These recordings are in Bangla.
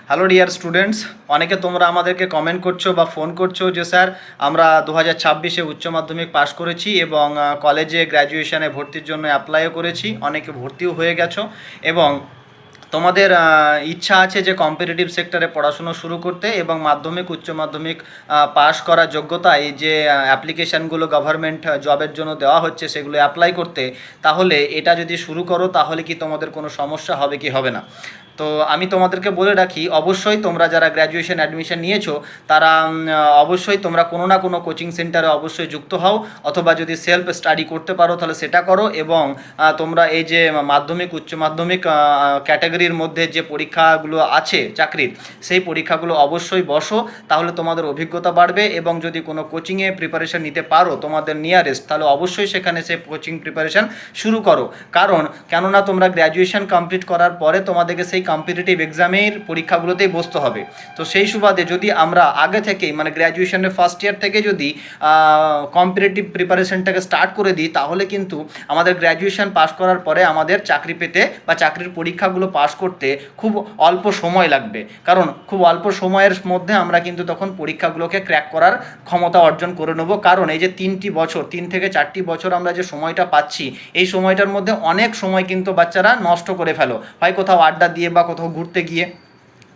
হ্যালো ডিয়ার স্টুডেন্টস, অনেকে তোমরা আমাদেরকে কমেন্ট করছো বা ফোন করছো যে স্যার আমরা 2026-এ উচ্চ মাধ্যমিক পাশ করেছি এবং কলেজে গ্র্যাজুয়েশনে ভর্তির জন্য অ্যাপ্লাইও করেছি, অনেকে ভর্তিও হয়ে গেছো এবং তোমাদের ইচ্ছা আছে যে কম্পিটিটিভ সেক্টরে পড়াশুনো শুরু করতে এবং মাধ্যমিক উচ্চ মাধ্যমিক পাশ করার যোগ্যতায় যে অ্যাপ্লিকেশানগুলো গভর্নমেন্ট জবের জন্য দেওয়া হচ্ছে সেগুলো অ্যাপ্লাই করতে। তাহলে এটা যদি শুরু করো তাহলে কি তোমাদের কোনো সমস্যা হবে কি হবে না? তো আমি তোমাদেরকে বলে রাখি, অবশ্যই তোমরা যারা গ্র্যাজুয়েশন অ্যাডমিশন নিয়েছো তারা অবশ্যই তোমরা কোনো না কোনো কোচিং সেন্টারে অবশ্যই যুক্ত হও, অথবা যদি সেলফ স্টাডি করতে পারো তাহলে সেটা করো। এবং তোমরা এই যে মাধ্যমিক উচ্চ মাধ্যমিক ক্যাটাগরির মধ্যে যে পরীক্ষাগুলো আছে চাকরির, সেই পরীক্ষাগুলো অবশ্যই বসো, তাহলে তোমাদের অভিজ্ঞতা বাড়বে। এবং যদি কোনো কোচিংয়ে প্রিপারেশান নিতে পারো তোমাদের নিয়ারেস্ট, তাহলে অবশ্যই সেখানে সে কোচিং প্রিপারেশান শুরু করো। কেননা তোমরা গ্র্যাজুয়েশন কমপ্লিট করার পরে তোমাদেরকে সেই কম্পিটিটিভ এক্সামের পরীক্ষাগুলোতেই বসতে হবে। তো সেই সুবাদে যদি আমরা আগে থেকেই মানে গ্র্যাজুয়েশনের ফার্স্ট ইয়ার থেকে যদি কম্পিটিটিভ প্রিপারেশনটাকে স্টার্ট করে দিই, তাহলে কিন্তু আমাদের গ্র্যাজুয়েশন পাস করার পরে আমাদের চাকরি পেতে বা চাকরির পরীক্ষাগুলো পাস করতে খুব অল্প সময় লাগবে। কারণ খুব অল্প সময়ের মধ্যে আমরা কিন্তু তখন পরীক্ষাগুলোকে ক্র্যাক করার ক্ষমতা অর্জন করে নেব। কারণ এই যে 3 থেকে 4 বছর আমরা যে সময়টা পাচ্ছি, এই সময়টার মধ্যে অনেক সময় কিন্তু বাচ্চারা নষ্ট করে ফেলো, হয় কোথাও আড্ডা দিয়ে বা কোথাও ঘুরতে গিয়ে।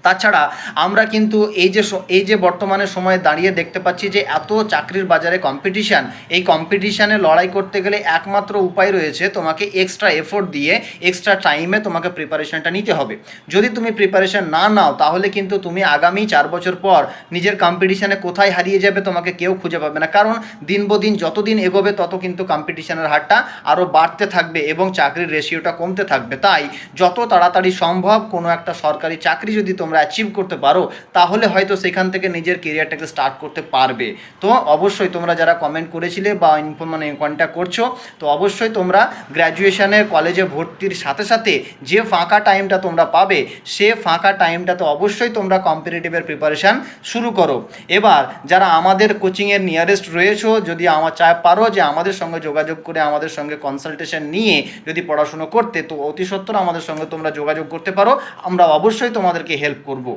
তাছাড়া আমরা কিন্তু এই যে বর্তমানে সময়ে দাঁড়িয়ে দেখতে পাচ্ছি যে এত চাকরির বাজারে কম্পিটিশান, এই কম্পিটিশানে লড়াই করতে গেলে একমাত্র উপায় রয়েছে তোমাকে এক্সট্রা এফোর্ট দিয়ে এক্সট্রা টাইমে তোমাকে প্রিপারেশানটা নিতে হবে। যদি তুমি প্রিপারেশান না নাও তাহলে কিন্তু তুমি আগামী 4 বছর পর নিজের কম্পিটিশানে কোথায় হারিয়ে যাবে তোমাকে কেউ খুঁজে পাবে না। কারণ দিন যতদিন এগোবে তত কিন্তু কম্পিটিশানের হারটা আরও বাড়তে থাকবে এবং চাকরির রেশিওটা কমতে থাকবে। তাই যত তাড়াতাড়ি সম্ভব কোনো একটা সরকারি চাকরি যদি তোমরা অ্যাচিভ করতে পারো, তাহলে হয়তো সেখান থেকে নিজের কেরিয়ারটাকে স্টার্ট করতে পারবে। তো অবশ্যই তোমরা যারা কমেন্ট করেছিলে বা কন্ট্যাক্ট করছো, তো অবশ্যই তোমরা গ্র্যাজুয়েশনের কলেজে ভর্তির সাথে সাথে যে ফাঁকা টাইমটা তোমরা পাবে, সে ফাঁকা টাইমটাতে অবশ্যই তোমরা কম্পিটিটিভের প্রিপারেশান শুরু করো। এবার যারা আমাদের কোচিংয়ের নিয়ারেস্ট রয়েছো, যদি পারো যে আমাদের সঙ্গে যোগাযোগ করে আমাদের সঙ্গে কনসালটেশন নিয়ে যদি পড়াশুনো করতে, তো অতি সত্বর আমাদের সঙ্গে তোমরা যোগাযোগ করতে পারো, আমরা অবশ্যই তোমাদেরকে হেল্প করব।